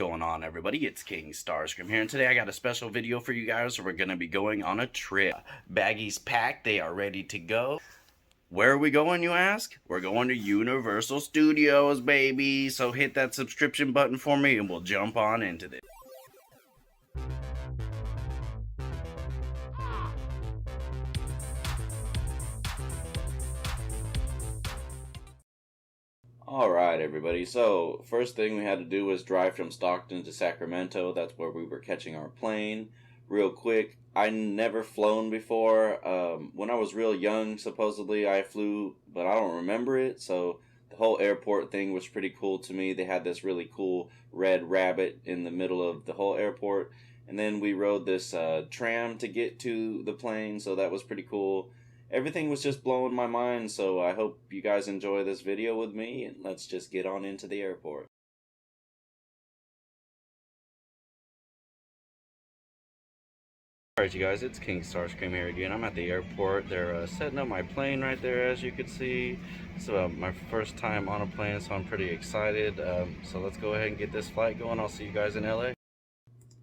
Going on, everybody? It's King Starscream here, and today I got a special video for you guys. We're gonna be going on a trip. Baggies packed, they are ready to go. Where are we going, you ask? We're going to Universal Studios, baby. So hit that subscription button for me and we'll jump on into this. Alright, everybody, so first thing we had to do was drive from Stockton to Sacramento. That's where we were catching our plane. Real quick, I never flown before. When I was real young, supposedly I flew, but I don't remember it, so the whole airport thing was pretty cool to me. They had this really cool red rabbit in the middle of the whole airport, and then we rode this tram to get to the plane, so that was pretty cool. Everything was just blowing my mind, so I hope you guys enjoy this video with me, and let's just get on into the airport. Alright, you guys, it's King Starscream here again. I'm at the airport. They're setting up my plane right there, as you can see. It's my first time on a plane, so I'm pretty excited. So let's go ahead and get this flight going. I'll see you guys in LA.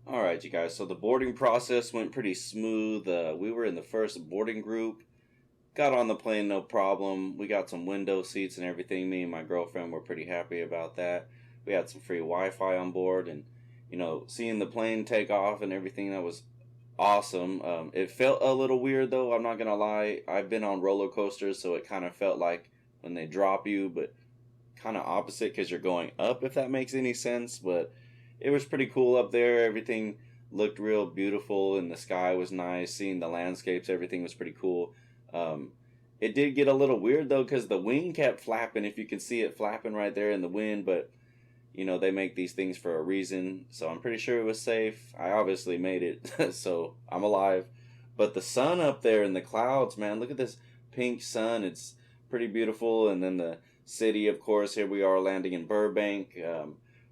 Alright, you guys, so the boarding process went pretty smooth. We were in the first boarding group. Got on the plane no problem. We got some window seats and everything. Me and my girlfriend were pretty happy about that. We had some free Wi-Fi on board, and you know, seeing the plane take off and everything, that was awesome. It felt a little weird though, I'm not gonna lie. I've been on roller coasters, so it kind of felt like when they drop you, but kind of opposite because you're going up, if that makes any sense. But it was pretty cool up there. Everything looked real beautiful and the sky was nice. Seeing the landscapes, everything was pretty cool. It did get a little weird though, because the wing kept flapping. If you can see it flapping right there in the wind, but you know, they make these things for a reason, so I'm pretty sure it was safe. I obviously made it, so I'm alive. But the sun up there in the clouds, man, look at this pink sun. It's pretty beautiful. And then the city, of course, here we are landing in Burbank.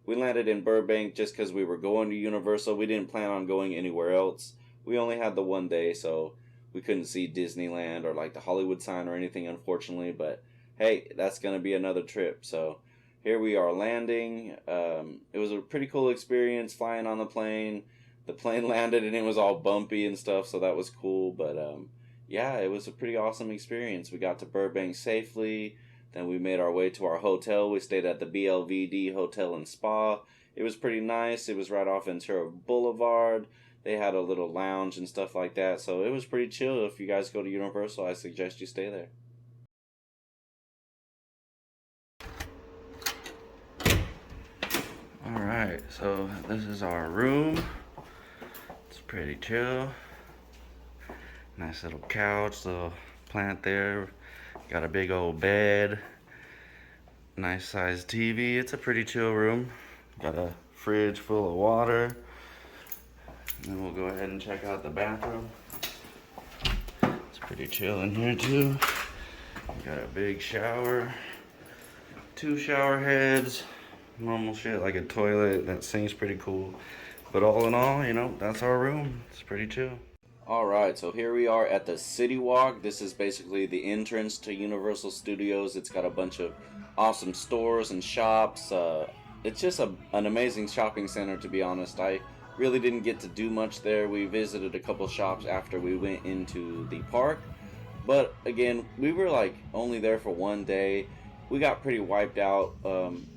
We landed in Burbank just because we were going to Universal. We didn't plan on going anywhere else. We only had the one day, so we couldn't see Disneyland or like the Hollywood sign or anything, unfortunately. But hey, that's going to be another trip. So here we are landing. It was a pretty cool experience flying on the plane. The plane landed and it was all bumpy and stuff, so that was cool. But yeah, it was a pretty awesome experience. We got to Burbank safely. Then we made our way to our hotel. We stayed at the BLVD Hotel and Spa. It was pretty nice. It was right off Ventura Boulevard. They had a little lounge and stuff like that, so it was pretty chill. If you guys go to Universal, I suggest you stay there. Alright, so this is our room. It's pretty chill. Nice little couch, little plant there. Got a big old bed. Nice sized TV. It's a pretty chill room. Got a fridge full of water. And then we'll go ahead and check out the bathroom. It's pretty chill in here too. We got a big shower, 2 shower heads, normal shit like a toilet. That seems pretty cool. But all in all, you know, that's our room. It's pretty chill. Alright, so here we are at the City Walk. This is basically the entrance to Universal Studios. It's got a bunch of awesome stores and shops. It's just an amazing shopping center, to be honest. I really didn't get to do much there. We visited a couple shops after we went into the park. But again, we were like only there for one day. We got pretty wiped out.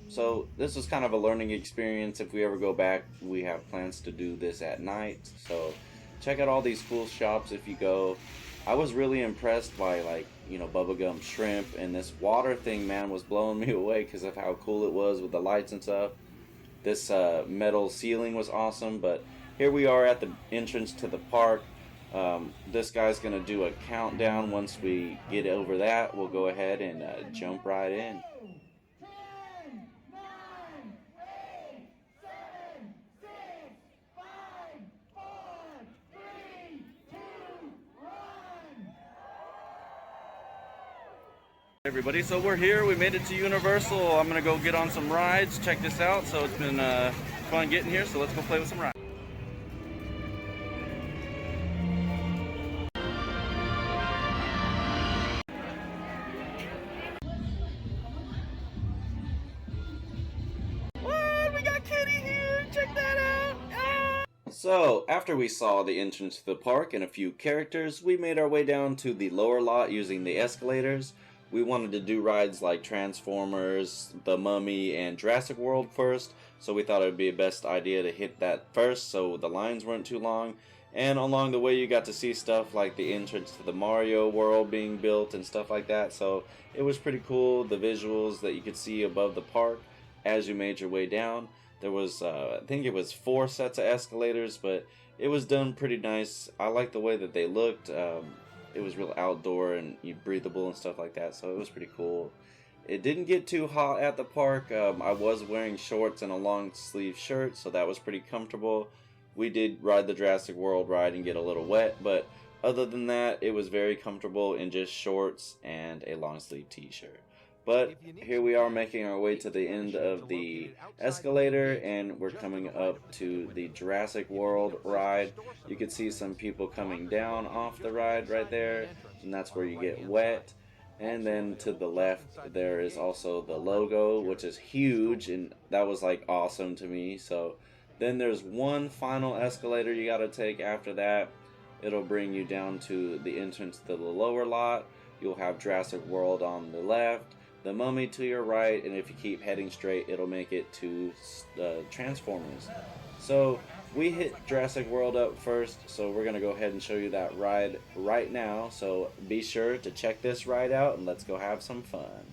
So this was kind of a learning experience. If we ever go back, we have plans to do this at night. So check out all these cool shops if you go. I was really impressed by, like, you know, bubblegum shrimp, and this water thing, man, was blowing me away because of how cool it was with the lights and stuff. This metal ceiling was awesome. But here we are at the entrance to the park. This guy's gonna do a countdown. Once we get over that, we'll go ahead and jump right in. 10, 9, 8, 7, 6, 5, 4, 3, 2, 1. Everybody, so we're here. We made it to Universal. I'm gonna go get on some rides. Check this out. So it's been fun getting here, so let's go play with some rides. What? We got Kitty here. Check So, after we saw the entrance to the park and a few characters, we made our way down to the lower lot using the escalators. We wanted to do rides like Transformers, The Mummy, and Jurassic World first, so we thought it would be a best idea to hit that first so the lines weren't too long. And along the way you got to see stuff like the entrance to the Mario world being built and stuff like that, so it was pretty cool, the visuals that you could see above the park as you made your way down. There was, I think it was 4 sets of escalators, but it was done pretty nice. I like the way that they looked. It was real outdoor and breathable and stuff like that, so it was pretty cool. It didn't get too hot at the park. I was wearing shorts and a long sleeve shirt, so that was pretty comfortable. We did ride the Jurassic World ride and get a little wet, but other than that, it was very comfortable in just shorts and a long sleeve t-shirt. But here we are making our way to the end of the escalator, and we're coming up to the Jurassic World ride. You can see some people coming down off the ride right there, and that's where you get wet. And then to the left there is also the logo, which is huge, and that was like awesome to me. So then there's one final escalator you gotta take after that. It'll bring you down to the entrance to the lower lot. You'll have Jurassic World on the left, The Mummy to your right, and if you keep heading straight, it'll make it to Transformers. So we hit Jurassic World up first, so we're gonna go ahead and show you that ride right now. So be sure to check this ride out, and let's go have some fun.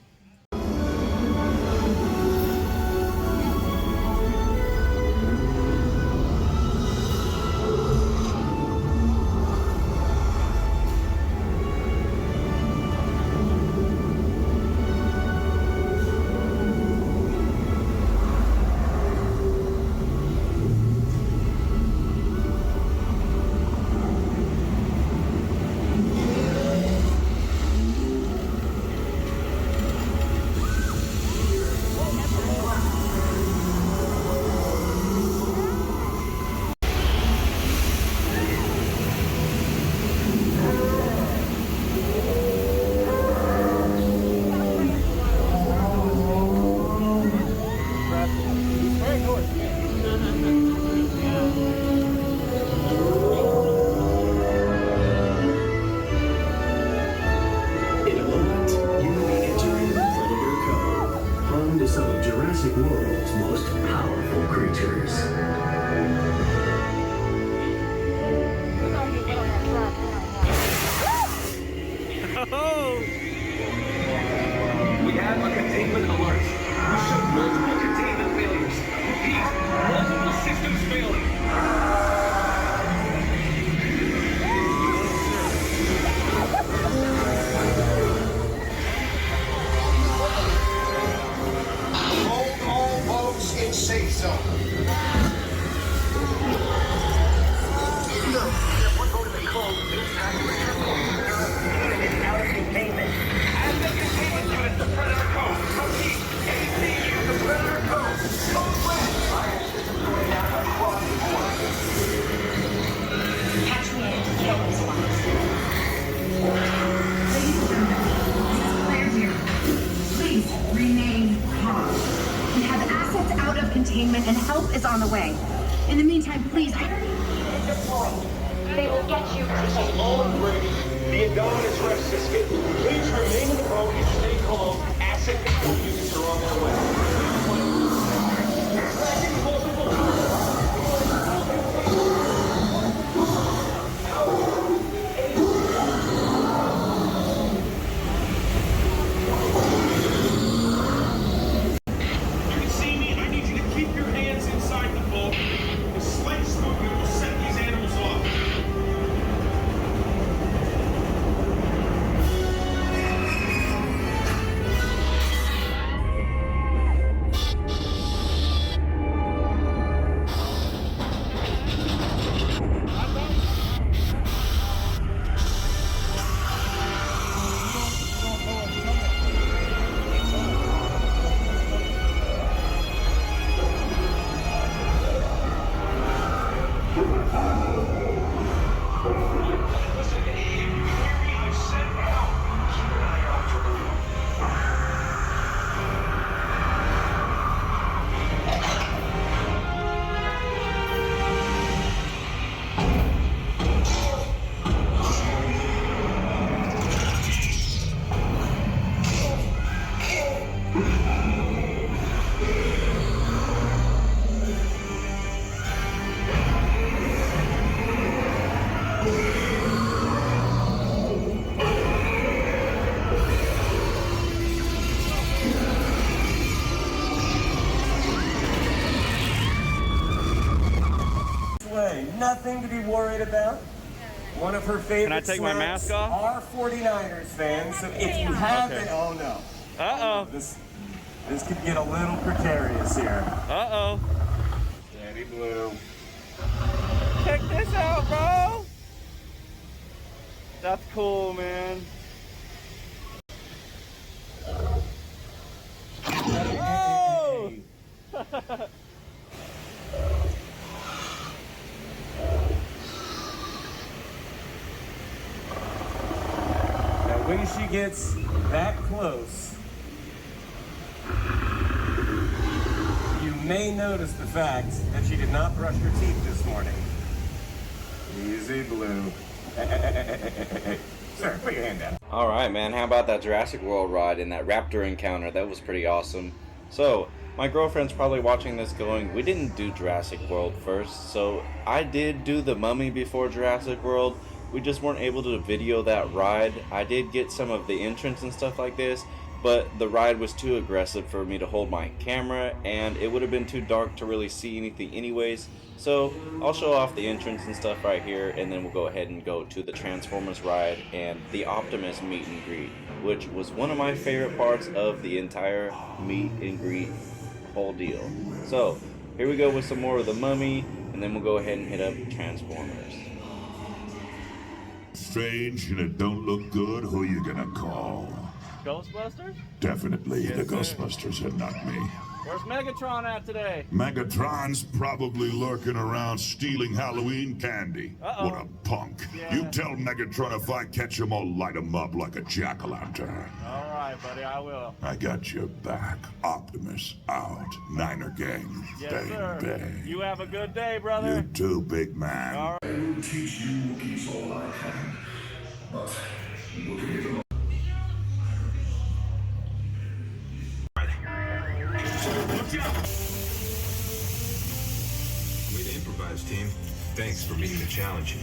Some of Jurassic World's most powerful creatures. We have a containment alert. We showed multiple containment failures. Repeat, multiple systems failing. Safe zone. One boat in the cove, unit out of containment. As the containment unit, the Predator Cove. Repeat, ACU, the Predator Cove. Code red. Fire system going down across the board. Catch me in to kill these ones. Ladies and gentlemen, this is Claire here. Please remain calm. We have assets out of containment and help is on the way. In the meantime, please. Deployed. They will get you to safety. All ready. The Indominus Rex escape. Please remain in the boat and stay calm. Asset control units are on their way. Tracking multiple say, nothing to be worried about. One of her favorite Can I take my snacks mask off? are 49ers fans, so if you haven't, Okay. oh no. Uh-oh. This could get a little precarious here. Uh-oh. Steady Blue. Check this out, bro. That's cool, man. Oh! Now when she gets that close, you may notice the fact that she did not brush her teeth this morning. Easy, Blue. Sir, put your hand down. All right, man. How about that Jurassic World ride and that raptor encounter? That was pretty awesome. So, my girlfriend's probably watching this going, we didn't do Jurassic World first. So, I did do the Mummy before Jurassic World. We just weren't able to video that ride. I did get some of the entrance and stuff like this, but the ride was too aggressive for me to hold my camera, and it would have been too dark to really see anything anyways. So I'll show off the entrance and stuff right here, and then we'll go ahead and go to the Transformers ride and the Optimus meet and greet, which was one of my favorite parts of the entire meet and greet whole deal. So here we go with some more of the Mummy, and then we'll go ahead and hit up Transformers. Strange and it don't look good, who you gonna call? Ghostbusters? Definitely Yes, the sir. Ghostbusters and not me. Where's Megatron at today? Megatron's probably lurking around stealing Halloween candy. Uh-oh. What a punk. Yeah. You tell Megatron if I catch him, I'll light him up like a jack-o'-lantern. All right, buddy, I will. I got your back. Optimus out. Niner gang. Yes, Bang, sir. bang. You have a good day, You brother. too, big man. All right. I will teach you Wookiees all I can. But look at it. Way to improvise, team. Thanks for meeting the challenge.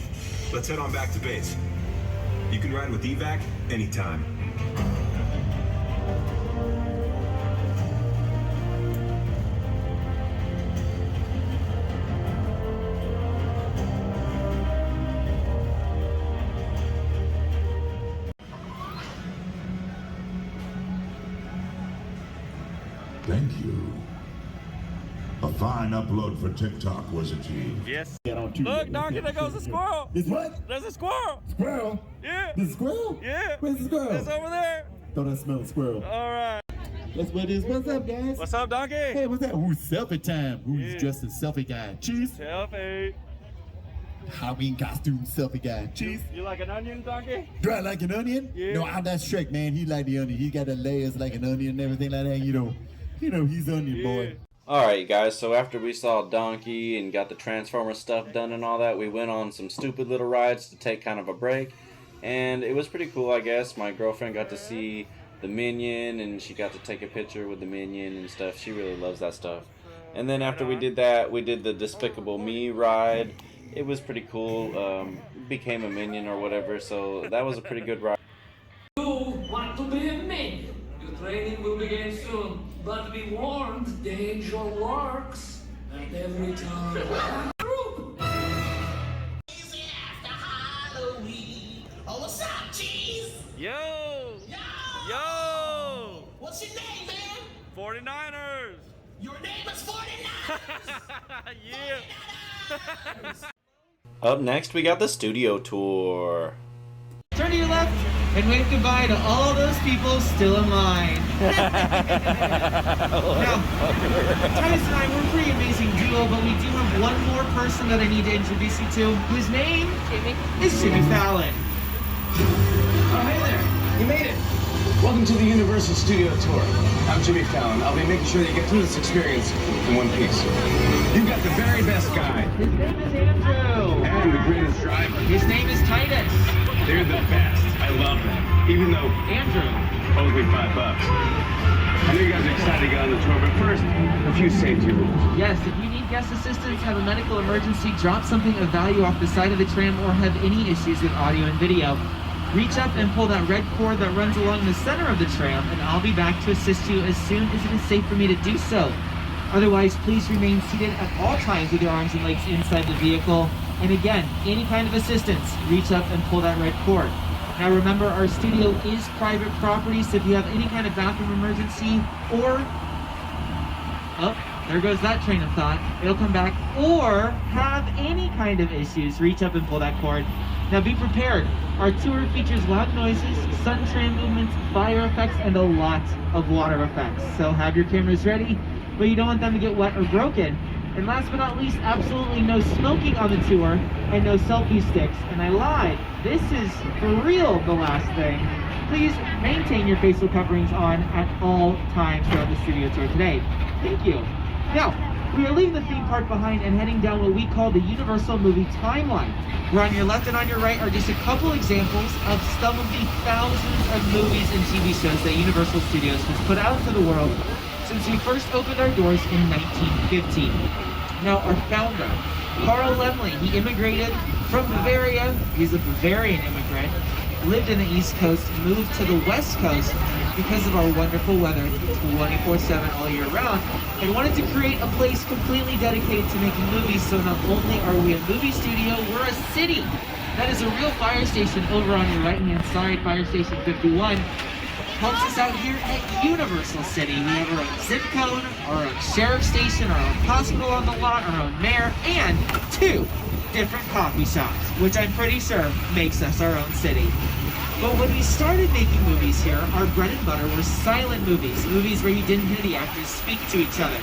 Let's head on back to base. You can ride with evac anytime. Thank you. A fine upload for TikTok was achieved. Yes. Look, Donkey, there goes a squirrel. It's what? There's a squirrel. Squirrel? Yeah. There's a squirrel? Yeah. Where's the squirrel? It's over there. Thought I smelled a squirrel. All right. That's what it is. What's up, guys? What's up, Donkey? Hey, what's that? Who's selfie time? Who's Yeah. dressed as selfie guy? Cheese? Selfie. Halloween costume selfie guy. Cheese? You like an onion, Donkey? Do I like an onion? Yeah. No, that's Shrek, man. He like the onion. He got the layers like an onion and everything like that. You know, he's onion boy. Alright guys, so after we saw Donkey and got the Transformer stuff done and all that, we went on some stupid little rides to take kind of a break. And it was pretty cool, I guess. My girlfriend got to see the Minion and she got to take a picture with the Minion and stuff. She really loves that stuff. And then after we did that, we did the Despicable Me ride. It was pretty cool. Became a Minion or whatever, so that was a pretty good ride. You want to be a minion. Your training will begin soon. But be warned, danger lurks at every turn. Easy after Halloween. Oh, what's up, cheese? Yo! Yo! Yo! What's your name, man? 49ers! Your name is 49ers! Yeah! 49ers! Up next, we got the studio tour. Turn to your left and wave goodbye to all those people still in line. Now, Titus and I, we're a pretty amazing duo, but we do have one more person that I need to introduce you to, whose name is Jimmy Fallon. Oh, hey there. You made it. Welcome to the Universal Studio Tour. I'm Jimmy Fallon. I'll be making sure that you get through this experience in one piece. You've got the very best guide. His name is Andrew. And the greatest driver. His name is Titus. They're the best. I love them. Even though Andrew. only $5. I know you guys are excited to get on the tour, but first, a few safety rules. Yes, if you need guest assistance, have a medical emergency, drop something of value off the side of the tram, or have any issues with audio and video, reach up and pull that red cord that runs along the center of the tram, and I'll be back to assist you as soon as it is safe for me to do so. Otherwise, please remain seated at all times with your arms and legs inside the vehicle. And again, any kind of assistance, reach up and pull that red cord. Now remember, our studio is private property, so if you have any kind of bathroom emergency, or, oh, there goes that train of thought, it'll come back, or have any kind of issues, reach up and pull that cord. Now be prepared. Our tour features loud noises, sun tram movements, fire effects, and a lot of water effects. So have your cameras ready, but you don't want them to get wet or broken. And last but not least, absolutely no smoking on the tour and no selfie sticks. And I lied. This is for real the last thing. Please maintain your facial coverings on at all times throughout the studio tour today. Thank you. Now, we are leaving the theme park behind and heading down what we call the Universal movie timeline, where on your left and on your right are just a couple examples of some of the thousands of movies and TV shows that Universal Studios has put out into the world since we first opened our doors in 1915. Now, our founder, Carl Laemmle, he immigrated from Bavaria. He's a Bavarian immigrant, lived in the East Coast, moved to the West Coast because of our wonderful weather 24/7 all year round, and wanted to create a place completely dedicated to making movies. So not only are we a movie studio, we're a city. That is a real fire station over on your right-hand side, Fire Station 51. Helps us out here at Universal City. We have our own zip code, our own sheriff station, our own hospital on the lot, our own mayor, and 2 different coffee shops, which I'm pretty sure makes us our own city. But when we started making movies here, our bread and butter were silent movies, movies where you didn't hear the actors speak to each other.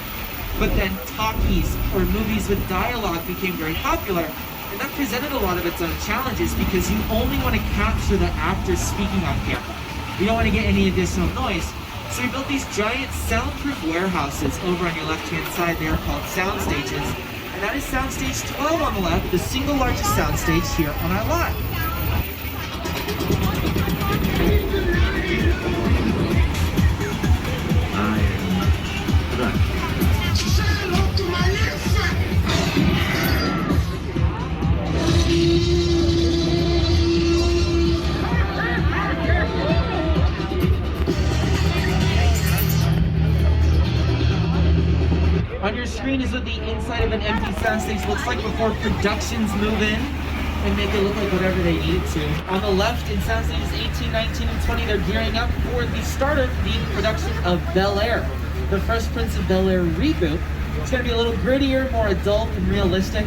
But then talkies, or movies with dialogue, became very popular, and that presented a lot of its own challenges because you only want to capture the actors speaking on camera. You don't want to get any additional noise, so we built these giant soundproof warehouses over on your left-hand side. They are called sound stages, and that is Soundstage 12 on the left, the single largest soundstage here on our lot. On your screen is what the inside of an empty soundstage looks like before productions move in and make it look like whatever they need it to. On the left, in soundstages 18, 19, and 20, they're gearing up for the start of the production of Bel-Air, the Fresh Prince of Bel-Air reboot. It's going to be a little grittier, more adult and realistic.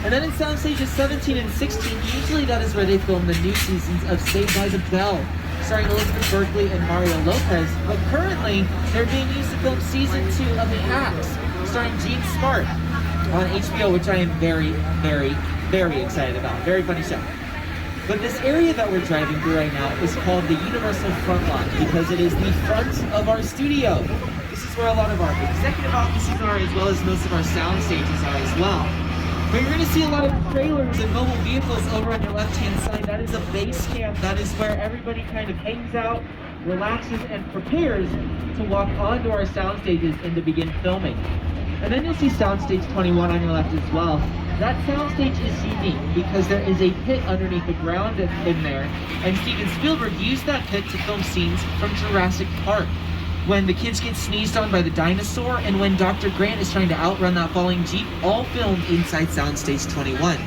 And then in soundstages 17 and 16, usually that is where they film the new seasons of Saved by the Bell, starring Elizabeth Berkley and Mario Lopez. But currently, they're being used to film season 2 of Hacks, starring Gene Smart on HBO, which I am very, very, very excited about. Very funny show. But this area that we're driving through right now is called the Universal Frontline because it is the front of our studio. This is where a lot of our executive offices are, as well as most of our sound stages are as well. But you're going to see a lot of trailers and mobile vehicles over on your left-hand side. That is a base camp. That is where everybody kind of hangs out, relaxes, and prepares to walk onto our sound stages and to begin filming. And then you'll see Soundstage 21 on your left as well. That soundstage is unique because there is a pit underneath the ground in there, and Steven Spielberg used that pit to film scenes from Jurassic Park, when the kids get sneezed on by the dinosaur, and when Dr. Grant is trying to outrun that falling Jeep, all filmed inside Soundstage 21.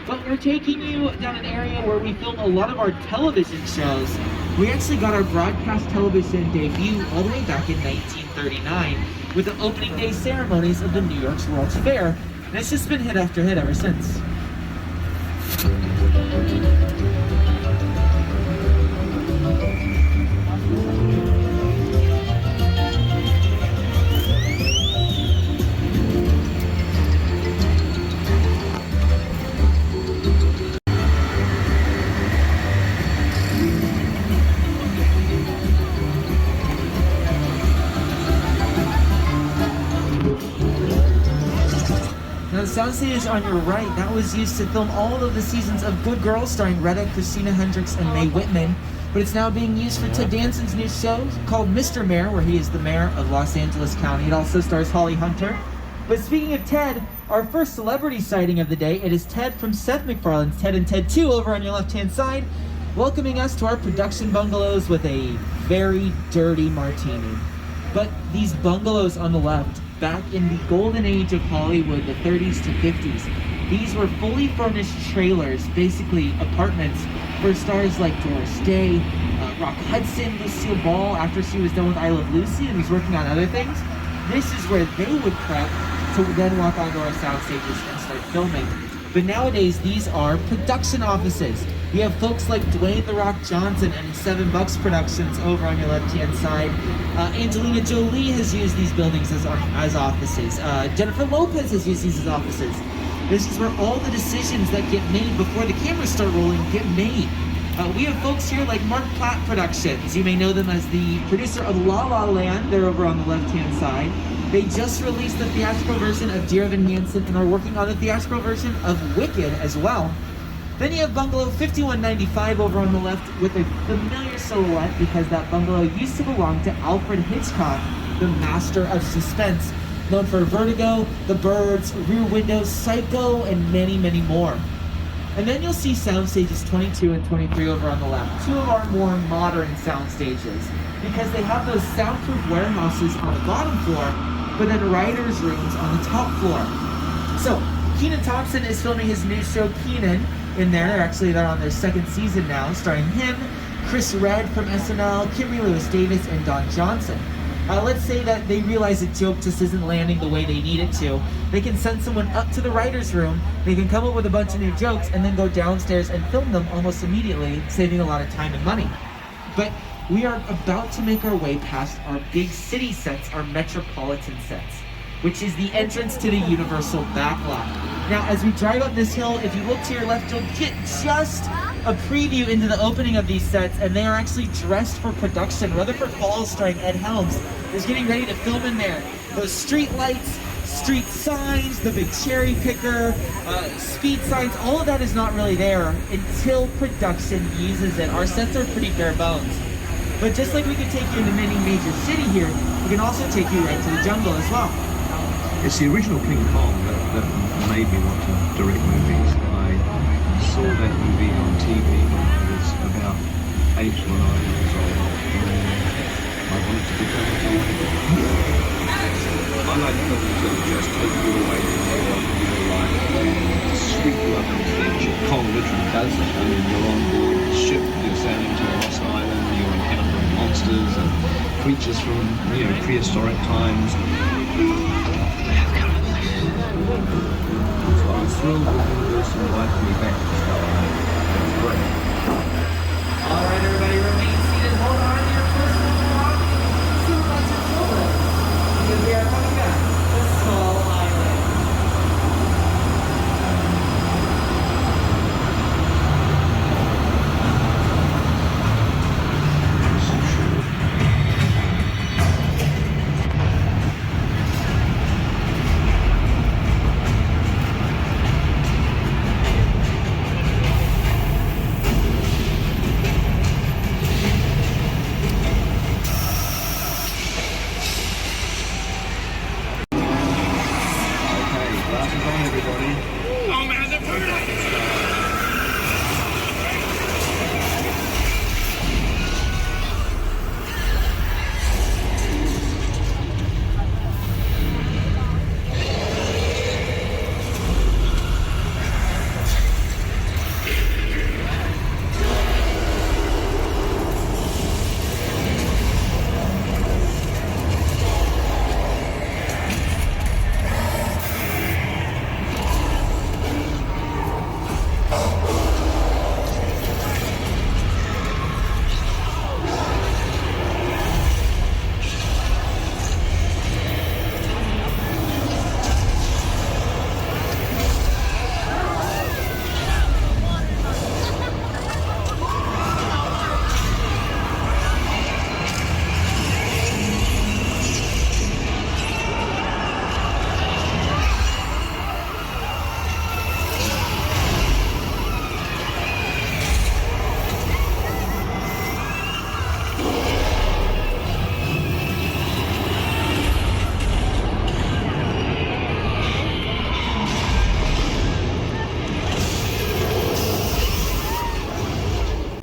But we're taking you down an area where we film a lot of our television shows. We actually got our broadcast television debut all the way back in 1939 with the opening day ceremonies of the New York's World's Fair, and it's just been hit after hit ever since. The soundstage on your right, that was used to film all of the seasons of Good Girls starring Retta, Christina Hendricks, and Mae Whitman. But it's now being used for Ted Danson's new show called Mr. Mayor, where he is the mayor of Los Angeles County. It also stars Holly Hunter. But speaking of Ted, our first celebrity sighting of the day, it is Ted from Seth MacFarlane's Ted and Ted 2 over on your left-hand side, welcoming us to our production bungalows with a very dirty martini. But these bungalows on the left, back in the golden age of Hollywood, the 30s to 50s, These were fully furnished trailers, basically apartments, for stars like Doris Day, Rock Hudson, Lucille Ball, after she was done with I Love Lucy and was working on other things. This is where they would prep to then walk onto our sound stages and start filming. But nowadays, these are production offices. We have folks like Dwayne "The Rock" Johnson and $7 Productions over on your left-hand side. Angelina Jolie has used these buildings as offices. Jennifer Lopez has used these as offices. This is where all the decisions that get made before the cameras start rolling get made. We have folks here like Mark Platt Productions. You may know them as the producer of La La Land. They're over on the left-hand side. They just released the theatrical version of Dear Evan Hansen and are working on the theatrical version of Wicked as well. Then you have Bungalow 5195 over on the left with a familiar silhouette because that bungalow used to belong to Alfred Hitchcock, the master of suspense, known for Vertigo, The Birds, Rear Window, Psycho, and many, many more. And then you'll see sound stages 22 and 23 over on the left, two of our more modern sound stages, because they have those soundproof warehouses on the bottom floor, but then writers' rooms on the top floor. So, Kenan Thompson is filming his new show, Kenan, in there. Actually, they're on their second season now, starring him, Chris Redd from SNL, Kimberly Lewis Davis, and Don Johnson. Let's say that they realize a joke just isn't landing the way they need it to. They can send someone up to the writer's room, they can come up with a bunch of new jokes, and then go downstairs and film them almost immediately, saving a lot of time and money. But we are about to make our way past our big city sets, our Metropolitan Sets, which is the entrance to the Universal backlot. Now, as we drive up this hill, if you look to your left, you'll get just a preview into the opening of these sets, and they are actually dressed for production. Rutherford Falls, starring Ed Helms, is getting ready to film in there. Those street lights, street signs, the big cherry picker, speed signs, all of that is not really there until production uses it. Our sets are pretty bare bones. But just like we can take you into any major city here, we can also take you right to the jungle as well. It's the original King Kong that made me want to direct movies. I saw that movie on TV when I was about 8 or 9 years old. I wanted to become a filmmaker. I like films that just take you away from your life and sweep you up into the adventure. Kong literally does that. I mean, you're on board the ship, you're sailing to a lost island, you're encountering monsters and creatures from, prehistoric times. So I'm thrilled that Universal invited me back to Star. It's great. All right, everybody, remain seated. Hold on to your personal belongings. So much until then, because we are coming back to Skull Island.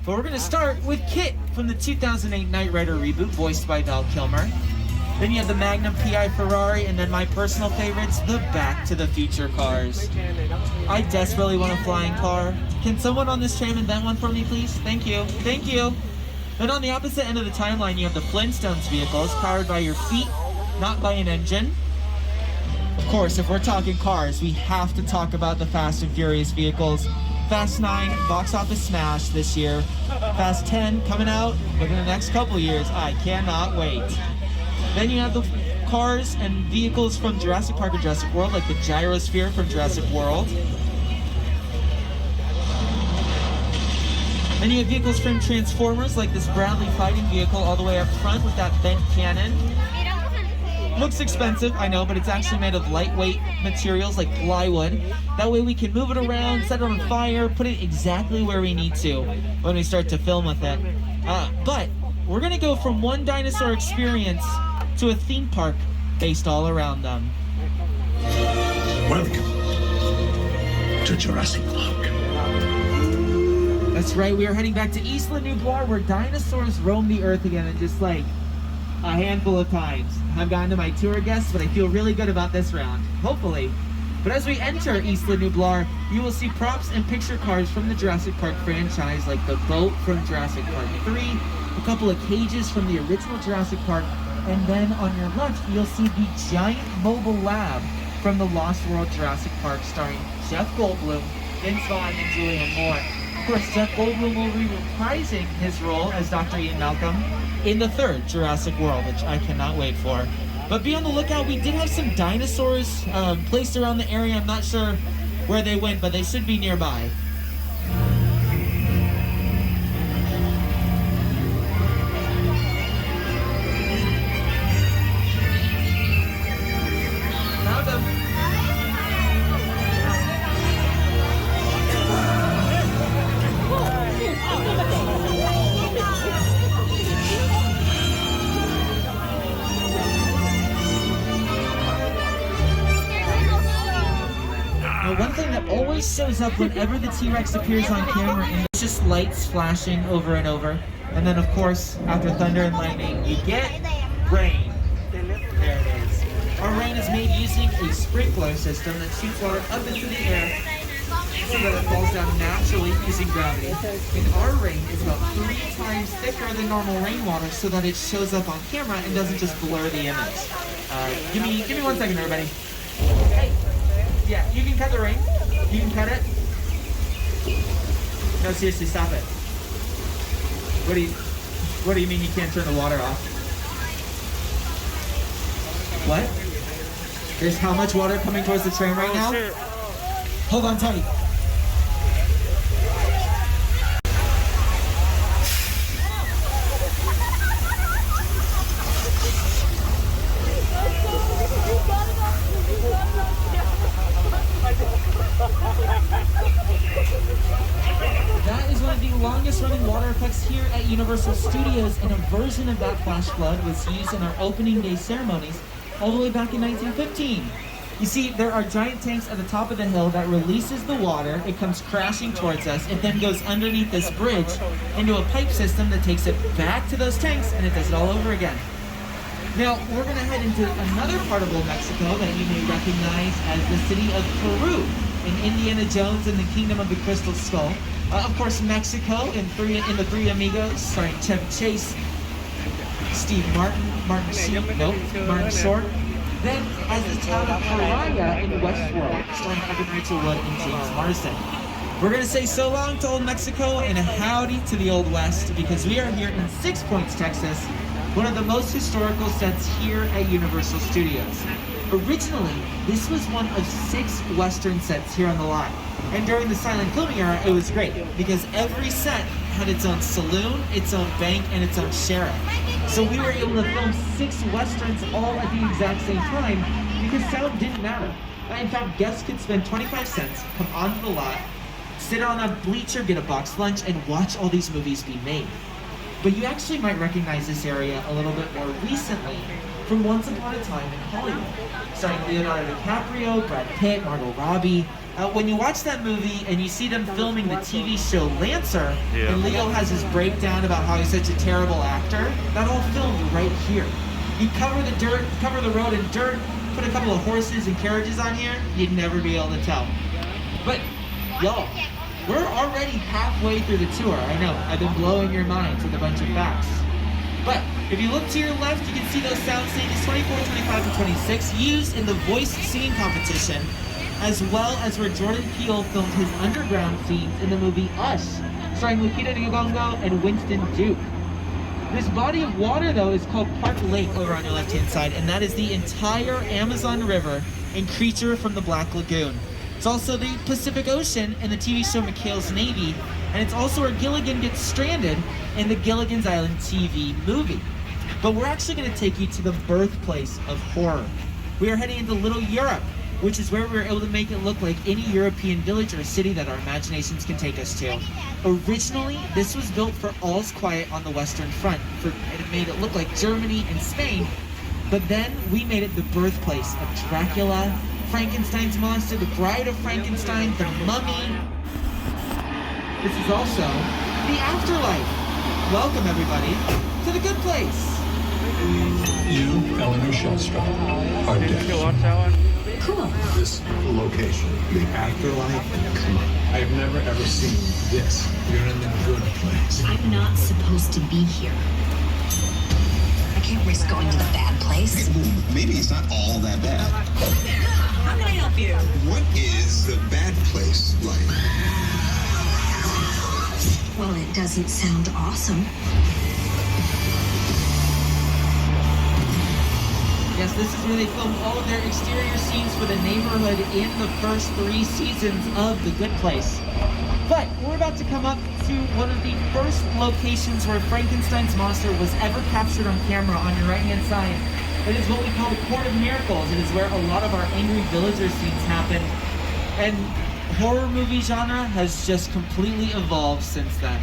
But we're going to start with Kit from the 2008 Knight Rider reboot, voiced by Val Kilmer. Then you have the Magnum PI Ferrari, and then my personal favorites, the Back to the Future cars. I desperately want a flying car. Can someone on this tram invent one for me, please? Thank you. Thank you. Then on the opposite end of the timeline, you have the Flintstones vehicles, powered by your feet, not by an engine. Of course, if we're talking cars, we have to talk about the Fast and Furious vehicles. Fast 9, box office smash this year. Fast 10 coming out within the next couple years. I cannot wait. Then you have the cars and vehicles from Jurassic Park and Jurassic World, like the gyrosphere from Jurassic World. Then you have vehicles from Transformers, like this Bradley fighting vehicle all the way up front with that bent cannon. Looks expensive, I know, but it's actually made of lightweight materials like plywood. That way we can move it around, set it on fire, put it exactly where we need to when we start to film with it. But we're gonna go from one dinosaur experience to a theme park based all around them. Welcome to Jurassic Park. That's right, we are heading back to Isla Nublar, where dinosaurs roam the earth again, and just like a handful of times. I've gotten to my tour guests, but I feel really good about this round, hopefully. But as we enter Isla Nublar, you will see props and picture cars from the Jurassic Park franchise, like the boat from Jurassic Park 3, a couple of cages from the original Jurassic Park, and then on your left, you'll see the giant mobile lab from the Lost World Jurassic Park, starring Jeff Goldblum, Vince Vaughn, and Julianne Moore. Of course, Jeff Goldblum will be reprising his role as Dr. Ian Malcolm in the third Jurassic World, which I cannot wait for. But be on the lookout, we did have some dinosaurs placed around the area. I'm not sure where they went, but they should be nearby. Found them. One thing that always shows up whenever the T-Rex appears on camera, and it's just lights flashing over and over. And then, of course, after thunder and lightning, you get rain. There it is. Our rain is made using a sprinkler system that shoots water up into the air so that it falls down naturally using gravity. And our rain is about 3 times thicker than normal rainwater so that it shows up on camera and doesn't just blur the image. Give me 1 second, everybody. Yeah, you can cut the rain. You can cut it. No, seriously, stop it. What do you mean you can't turn the water off? What? There's how much water coming towards the train right now? Hold on tight. That is one of the longest running water effects here at Universal Studios, and a version of that flash flood was used in our opening day ceremonies all the way back in 1915. You see, there are giant tanks at the top of the hill that releases the water, it comes crashing towards us, it then goes underneath this bridge into a pipe system that takes it back to those tanks, and it does it all over again. Now, we're going to head into another part of Old Mexico that you may recognize as the city of Peru, in Indiana Jones and the Kingdom of the Crystal Skull. Of course, Mexico in the Three Amigos, starring Chevy Chase, Steve Martin Short. Then, as the town of Pariah in Westworld, starring Evan Rachel Wood and James Marsden. We're going to say so long to Old Mexico and a howdy to the Old West, because we are here in 6 Points, Texas, one of the most historical sets here at Universal Studios. Originally, this was one of 6 Western sets here on the lot. And during the silent filming era, it was great, because every set had its own saloon, its own bank, and its own sheriff. So we were able to film 6 Westerns all at the exact same time, because sound didn't matter. In fact, guests could spend 25 cents, come onto the lot, sit on a bleacher, get a boxed lunch, and watch all these movies be made. But you actually might recognize this area a little bit more recently from Once Upon a Time in Hollywood, starring Leonardo DiCaprio, Brad Pitt, Margot Robbie. When you watch that movie and you see them filming the TV show Lancer, and Leo has his breakdown about how he's such a terrible actor, that all filmed right here. You cover the dirt, cover the road in dirt, put a couple of horses and carriages on here, you'd never be able to tell. But y'all, we're already halfway through the tour. I know, I've been blowing your minds with a bunch of facts. But if you look to your left, you can see those sound stages 24, 25, and 26 used in the voice singing competition, as well as where Jordan Peele filmed his underground scenes in the movie Us, starring Lupita Nyong'o and Winston Duke. This body of water, though, is called Park Lake over on your left-hand side, and that is the entire Amazon River and Creature from the Black Lagoon. It's also the Pacific Ocean in the TV show McHale's Navy, and it's also where Gilligan gets stranded in the Gilligan's Island TV movie. But we're actually going to take you to the birthplace of horror. We are heading into Little Europe, which is where we were able to make it look like any European village or city that our imaginations can take us to. Originally, this was built for All's Quiet on the Western Front. It made it look like Germany and Spain, but then we made it the birthplace of Dracula, Frankenstein's monster, the Bride of Frankenstein, the Mummy. This is also the afterlife. Welcome, everybody, to the good place. You, Eleanor Shellstrop, are dead. Cool. This location, the afterlife, come on. I've never ever seen this. You're in the good place. I'm not supposed to be here. I can't risk going to the bad place. Okay, well, maybe it's not all that bad. Hi there. How can I help you? What is the bad place like? Well, it doesn't sound awesome. Yes, this is where they filmed all of their exterior scenes for the neighborhood in the first 3 seasons of The Good Place. But we're about to come up to one of the first locations where Frankenstein's monster was ever captured on camera on your right-hand side. It is what we call the Court of Miracles. It is where a lot of our angry villager scenes happen. And horror movie genre has just completely evolved since then.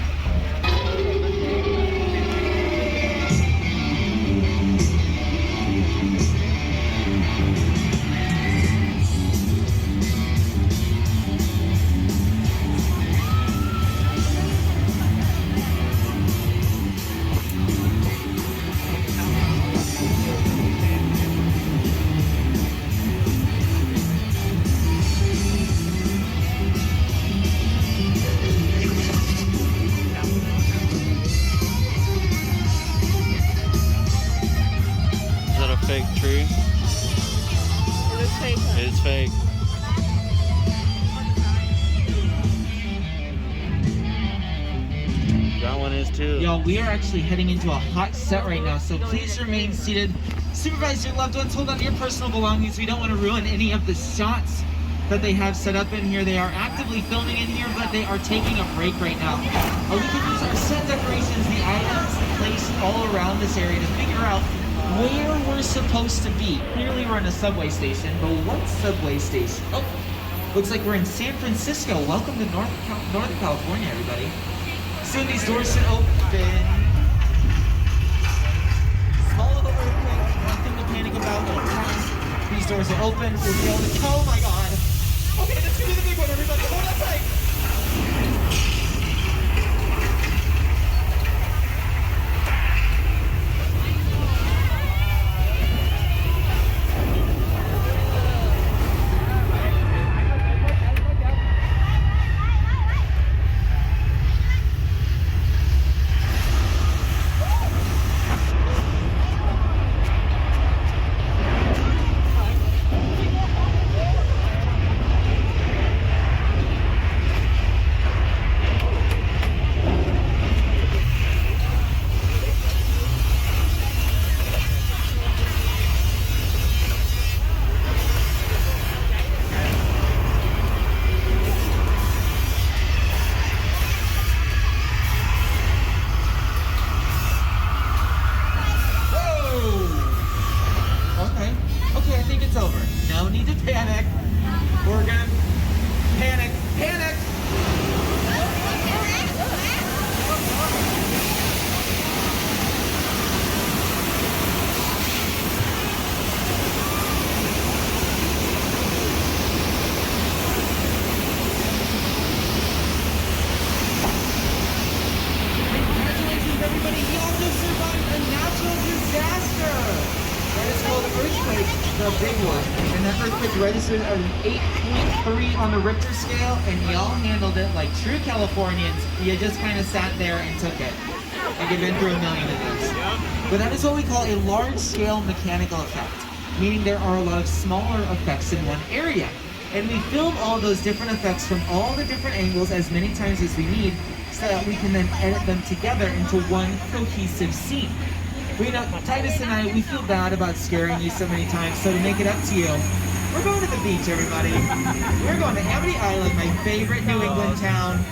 Fake tree. It is fake. It's fake. That one is too. Y'all, we are actually heading into a hot set right now, so please remain seated. Supervise your loved ones, hold on to your personal belongings. We don't want to ruin any of the shots that they have set up in here. They are actively filming in here, but they are taking a break right now. We can use our set decorations, the items placed all around this area to figure out where we're supposed to be. Clearly we're in a subway station, but what subway station? Oh, looks like we're in San Francisco. Welcome to Northern California, everybody. Soon these doors should open. Small little earthquake, nothing to panic about, it'll pass. These doors will open, we'll be able to, oh my god. Okay, this could be the big one, everybody, hold on tight. big one, and that earthquake registered an 8.3 on the Richter scale, and y'all handled it like true Californians. You just kind of sat there and took it. Like you've been through a million of those. But that is what we call a large-scale mechanical effect, meaning there are a lot of smaller effects in one area. And we film all those different effects from all the different angles as many times as we need, so that we can then edit them together into one cohesive scene. We know, Titus and I, we feel bad about scaring you so many times, so to make it up to you, we're going to the beach, everybody. We're going to Amity Island, my favorite New England town.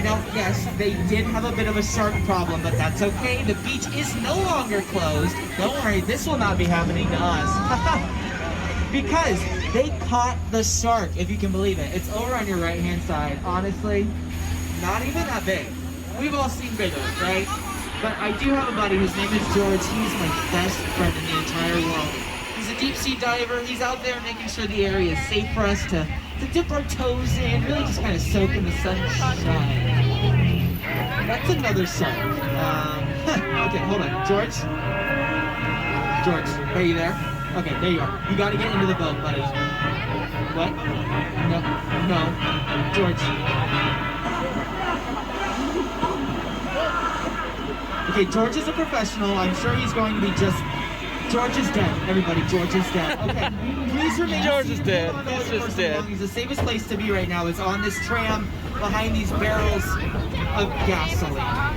Now, yes, they did have a bit of a shark problem, but that's okay. The beach is no longer closed. Don't worry, this will not be happening to us. Because they caught the shark, if you can believe it. It's over on your right-hand side. Honestly, not even that big. We've all seen bigger, right? But I do have a buddy, his name is George. He's my best friend in the entire world. He's a deep sea diver. He's out there making sure the area is safe for us to dip our toes in, really just kind of soak in the sunshine. That's another shark. Okay, hold on. George? George, are you there? Okay, there you are. You gotta get into the boat, buddy. What? No, George. Okay, George is a professional. I'm sure he's going to be just... George is dead, everybody. George is dead. Okay, please remain. George is dead. He's just dead. He's the safest place to be right now is on this tram behind these barrels of gasoline.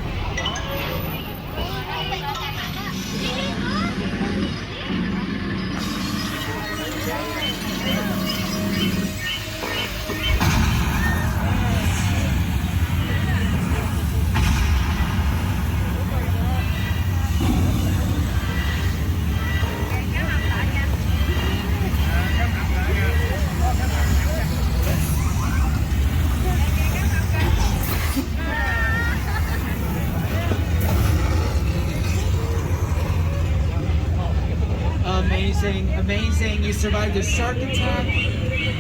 Amazing, you survived a shark attack.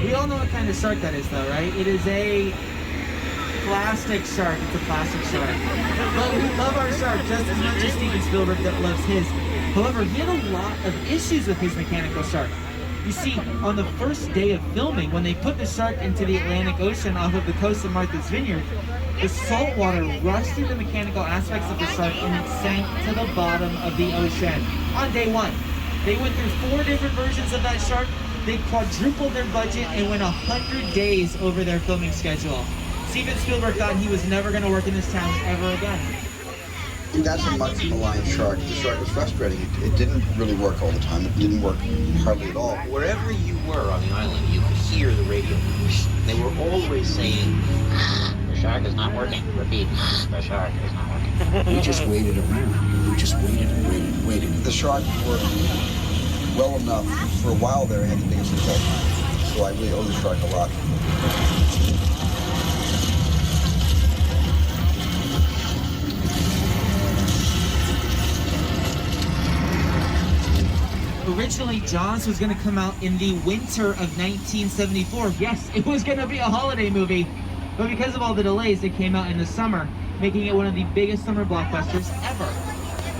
We all know what kind of shark that is though, right? It is a plastic shark. It's a plastic shark. But we love our shark just as much as Steven Spielberg that loves his. However, he had a lot of issues with his mechanical shark. You see, on the first day of filming, when they put the shark into the Atlantic Ocean off of the coast of Martha's Vineyard, the salt water rushed through the mechanical aspects of the shark and it sank to the bottom of the ocean on day one. They went through 4 different versions of that shark. They quadrupled their budget and went 100 days over their filming schedule. Steven Spielberg thought he was never going to work in this town ever again. That's a much maligned shark. The shark was frustrating. It didn't really work all the time. It didn't work hardly at all. Wherever you were on the island, you could hear the radio. They were always saying, the shark is not working. Repeat, the shark is not working. We just waited around. We just waited and waited and waited. The shark worked well enough. For a while there, it had the biggest result. So I really owe the shark a lot. Originally, Jaws was going to come out in the winter of 1974. Yes, it was going to be a holiday movie, but because of all the delays, it came out in the summer, making it one of the biggest summer blockbusters ever.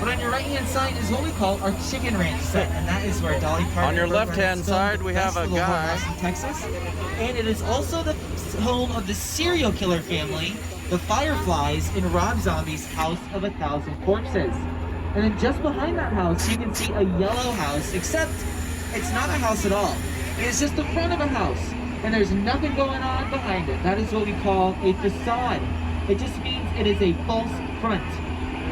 But on your right-hand side is what we call our Chicken Ranch set, and that is where Dolly Parton... On your left-hand side, we have a guy... in Texas, and it is also the home of the serial killer family, the Fireflies, in Rob Zombie's House of 1,000 Corpses. And then just behind that house, you can see a yellow house, except it's not a house at all. It's just the front of a house, and there's nothing going on behind it. That is what we call a facade. It just means it is a false front.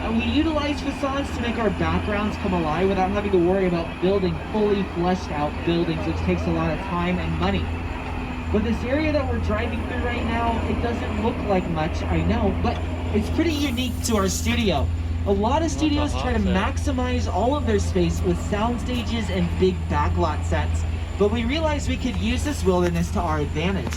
And we utilize facades to make our backgrounds come alive without having to worry about building fully fleshed out buildings, which takes a lot of time and money. But this area that we're driving through right now, it doesn't look like much, I know, but it's pretty unique to our studio. A lot of studios try to maximize all of their space with sound stages and big backlot sets, but we realized we could use this wilderness to our advantage.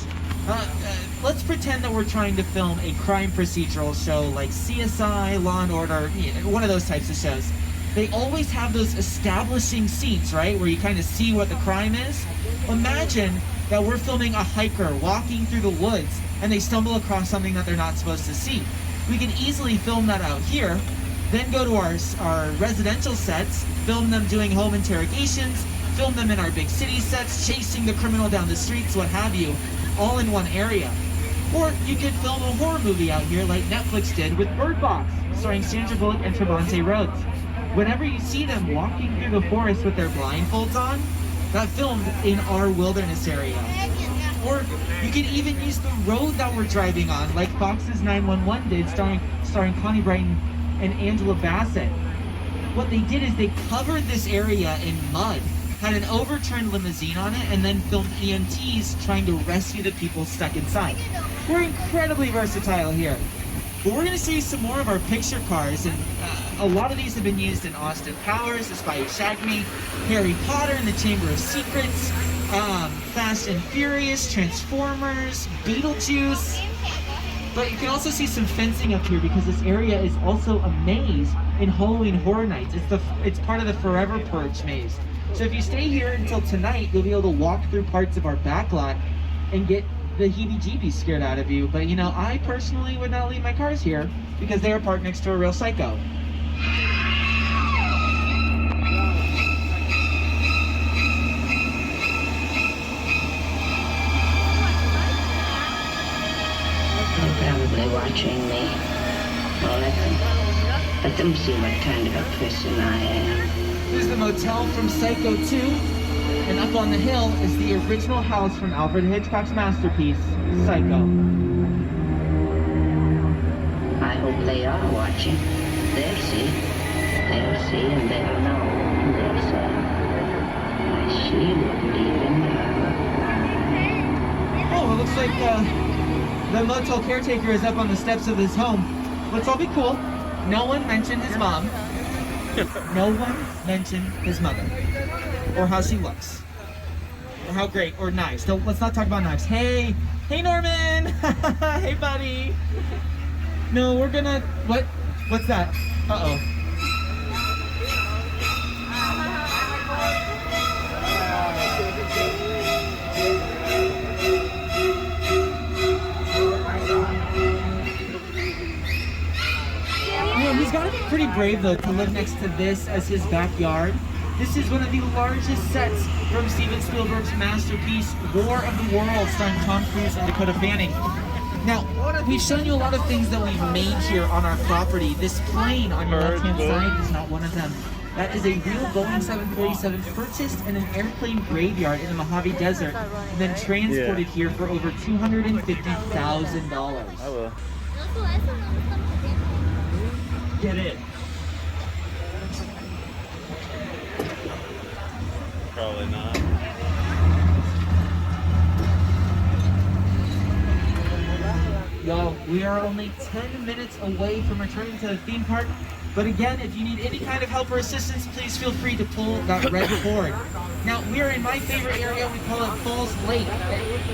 Let's pretend that we're trying to film a crime procedural show like CSI, Law & Order, one of those types of shows. They always have those establishing scenes, right, where you kind of see what the crime is. Imagine that we're filming a hiker walking through the woods and they stumble across something that they're not supposed to see. We can easily film that out here, then go to our residential sets, film them doing home interrogations, film them in our big city sets, chasing the criminal down the streets, what have you, all in one area. Or you could film a horror movie out here like Netflix did with Bird Box, starring Sandra Bullock and Trevante Rhodes. Whenever you see them walking through the forest with their blindfolds on, that filmed in our wilderness area. Or you could even use the road that we're driving on, like Fox's 911 did, starring Connie Britton and Angela Bassett. What they did is they covered this area in mud, had an overturned limousine on it, and then filmed EMTs trying to rescue the people stuck inside. We're incredibly versatile here. But we're going to see some more of our picture cars, and a lot of these have been used in Austin Powers, The Spy Who Shagged Me, Harry Potter and the Chamber of Secrets, Fast and Furious, Transformers, Beetlejuice. But you can also see some fencing up here because this area is also a maze in Halloween Horror Nights. It's part of the Forever Purge maze. So if you stay here until tonight, you'll be able to walk through parts of our backlot and get the heebie-jeebies scared out of you. But you know, I personally would not leave my cars here because they are parked next to a real psycho. They're probably watching me. Well, let them see what kind of a person I am. Here's the motel from Psycho 2, and up on the hill is the original house from Alfred Hitchcock's masterpiece, Psycho. I hope they are watching. They'll see, and they'll know. They'll say, why, she wouldn't even know. Oh, it looks like the motel caretaker is up on the steps of his home. Let's all be cool. No one mentioned his mom. No one mentioned his mother, or how she looks, or how great, or knives. So let's not talk about knives. Hey Norman! Hey buddy! No, we're gonna, what's that? Uh-oh. He's got to be pretty brave, though, to live next to this as his backyard. This is one of the largest sets from Steven Spielberg's masterpiece, War of the Worlds, starring Tom Cruise and Dakota Fanning. Now, we've shown you a lot of things that we've made here on our property. This plane on your left-hand side is not one of them. That is a real Boeing 747 purchased in an airplane graveyard in the Mojave Desert, and then transported here for over $250,000. I will. Get it. Probably not. Y'all, we are only 10 minutes away from returning to the theme park. But again, if you need any kind of help or assistance, please feel free to pull that red cord. Now, we are in my favorite area. We call it Falls Lake.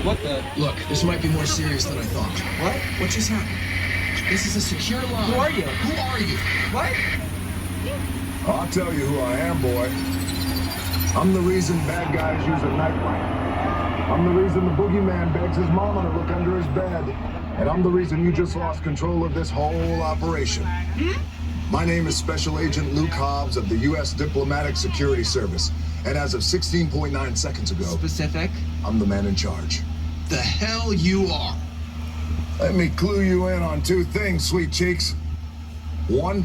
What the? Look, this might be more serious than I thought. What? What just happened? This is a secure line. Who are you? Who are you? What? I'll tell you who I am, boy. I'm the reason bad guys use a nightlight. I'm the reason the boogeyman begs his mama to look under his bed. And I'm the reason you just lost control of this whole operation. My name is Special Agent Luke Hobbs of the U.S. Diplomatic Security Service. And as of 16.9 seconds ago... Specific? I'm the man in charge. The hell you are. Let me clue you in on two things, sweet cheeks. One,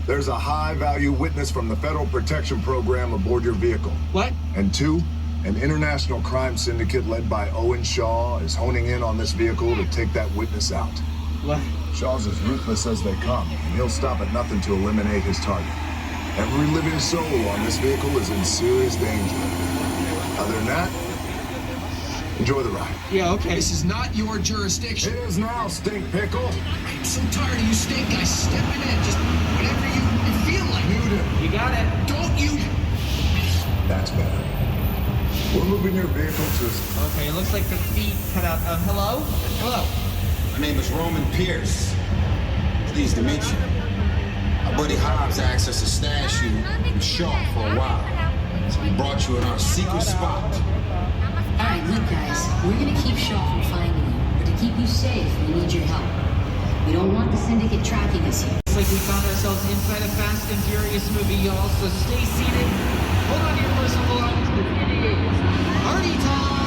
there's a high-value witness from the Federal Protection Program aboard your vehicle. What? And two, an international crime syndicate led by Owen Shaw is honing in on this vehicle to take that witness out. What? Shaw's as ruthless as they come, and he'll stop at nothing to eliminate his target. Every living soul on this vehicle is in serious danger. Other than that, enjoy the ride. Yeah, okay. This is not your jurisdiction. It is now, stink pickle. I'm so tired of you stink guys stepping in. Just whatever you feel like. You got it. Don't you? That's better. We're moving your vehicle to... Okay, it looks like the feet cut out. Hello? Hello. My name is Roman Pierce. Pleased to meet you. Our buddy Hobbs asked us to stash you in Shaw for a while. So we brought you in our secret spot. Alright, look guys, we're gonna keep Shaw from finding you, but to keep you safe, we need your help. We don't want the syndicate tracking us here. It's like we found ourselves inside a Fast and Furious movie, y'all, so stay seated, Hold on to your personal belongings, because it is party time!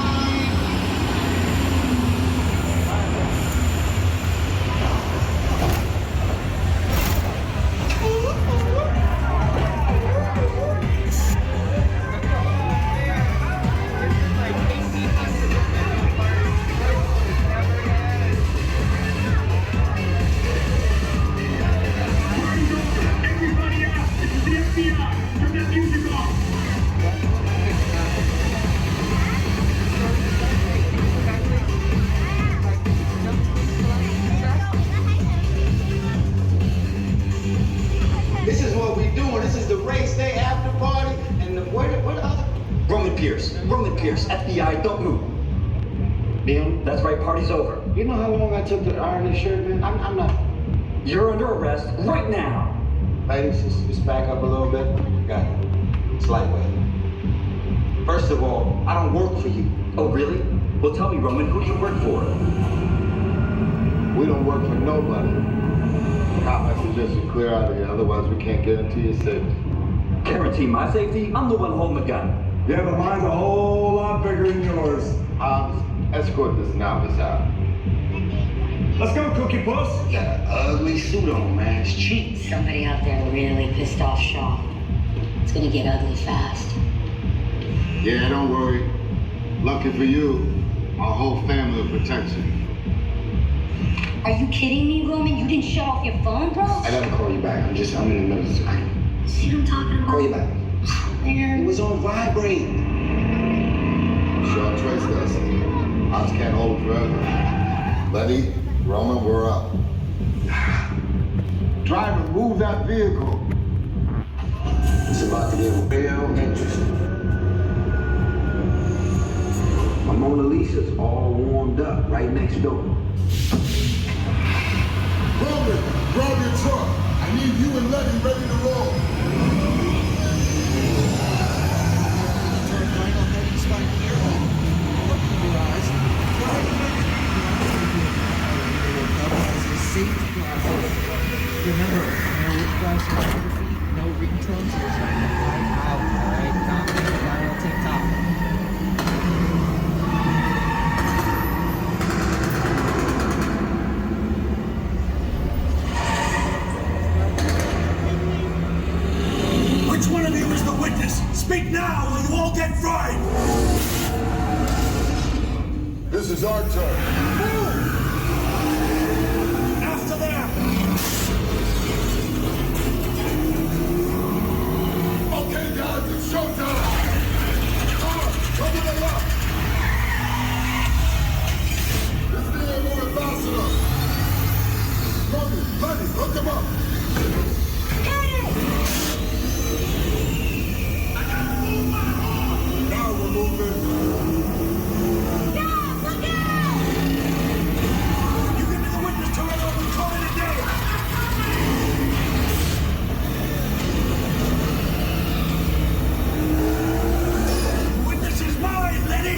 This is what we doing. This is the race day after party, and where the other? Roman Pierce, FBI, don't move. Neil, that's right, party's over. You know how long I took to iron this shirt, man? I'm not. You're under arrest right now. Ladies, just back up a little bit. Got it. It's lightweight. First of all, I don't work for you. Oh, really? Well, tell me, Roman, who do you work for? We don't work for nobody. I suggest you clear out of here, otherwise we can't guarantee your safety. Guarantee my safety? I'm the one holding the gun. Yeah, but mine's a whole lot bigger than yours. Escort this novice out. Let's go, Cookie Puss. You got an ugly suit on, man. It's cheap. Somebody out there really pissed off Shaw. It's gonna get ugly fast. Yeah, don't worry. Lucky for you, our whole family will protect you. Are you kidding me, Roman? You didn't shut off your phone, bro? I gotta call you back. I'm in the middle of this. See what I'm talking about? Call you back. Man. It was on vibrate. Shaw traced us. Ops can't hold it forever. Letty, Roman, we're up. Driver, move that vehicle. It's about to get real interesting. My Mona Lisa's all warmed up right next door. Roman, grab your truck. I need you and Letty ready to roll. Turn right on that east line here. Look in your eyes. As a safety process. Remember, no flash photography, no ringtones, just right out, alright? Not the guy on TikTok. Which one of you is the witness? Speak now or you all get fried! This is our turn. Move! After them! Okay, guys, it's showtime! Come to the left! This thing ain't moving fast enough! Logan, Letty, hook them up! Now we're moving. No, look out! You can be the witness to it or we call it a day. The witness is mine, Letty.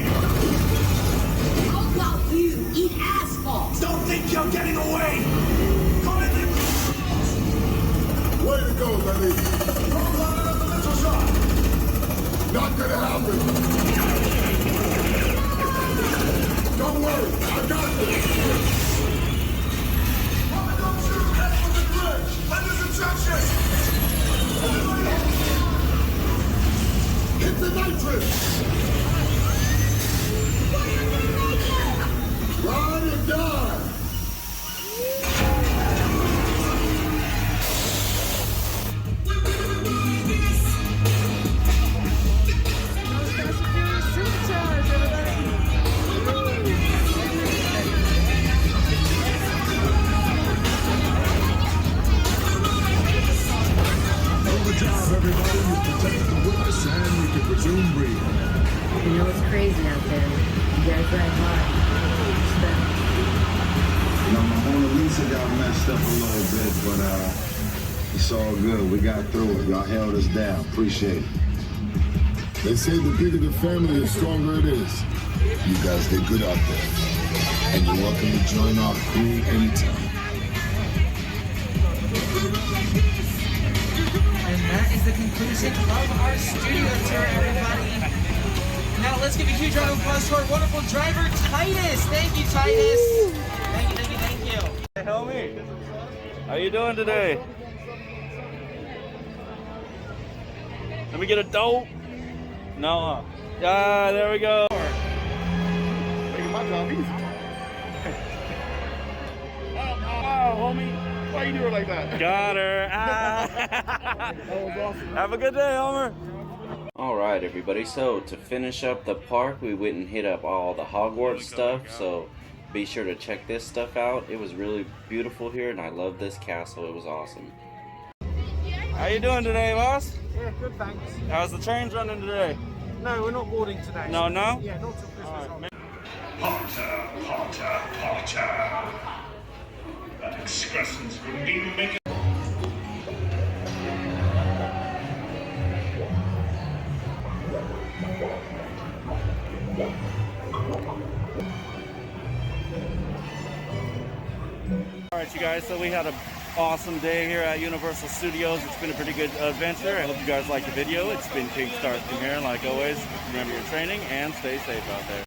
How about you eat asphalt? Don't think you're getting away. Call it the... Way to go, Letty. Roll out another little shot. Not gonna happen. Don't worry, I got this. Roman, don't shoot. Head for the bridge. Under the trenches. Hit the nitrous. Ride or die. Good job, everybody. You protected the witness and you can resume breathing. You know it's crazy out there. You gotta drive hard. You know, my Mona Lisa got messed up a little bit, but it's all good. We got through it. Y'all held us down. Appreciate it. They say the bigger the family, the stronger it is. You guys did good out there. And you're welcome to join our crew anytime. And that is the conclusion of our studio tour, everybody. Now let's give a huge round of applause to our wonderful driver, Titus. Thank you, Titus. Thank you, thank you, thank you. Hey, homie. How you doing today? Let me get a dope. No. Ah, there we go. Making my job easy. Oh, homie. Why you do it like that? Got her. Ah. That was awesome. Have a good day, Homer. Alright, everybody. So, to finish up the park, we went and hit up all the Hogwarts stuff. So, be sure to check this stuff out. It was really beautiful here, and I love this castle. It was awesome. How you doing today, boss? Yeah, good, thanks. How's the trains running today? No, we're not boarding today. No, no? Yeah, not till Christmas. Right, Potter, Potter, Potter. That excrescence wouldn't even make it. Alright, you guys, so we had an awesome day here at Universal Studios. It's been a pretty good adventure. I hope you guys liked the video. It's been Kickstart from here. Like always, remember your training and stay safe out there.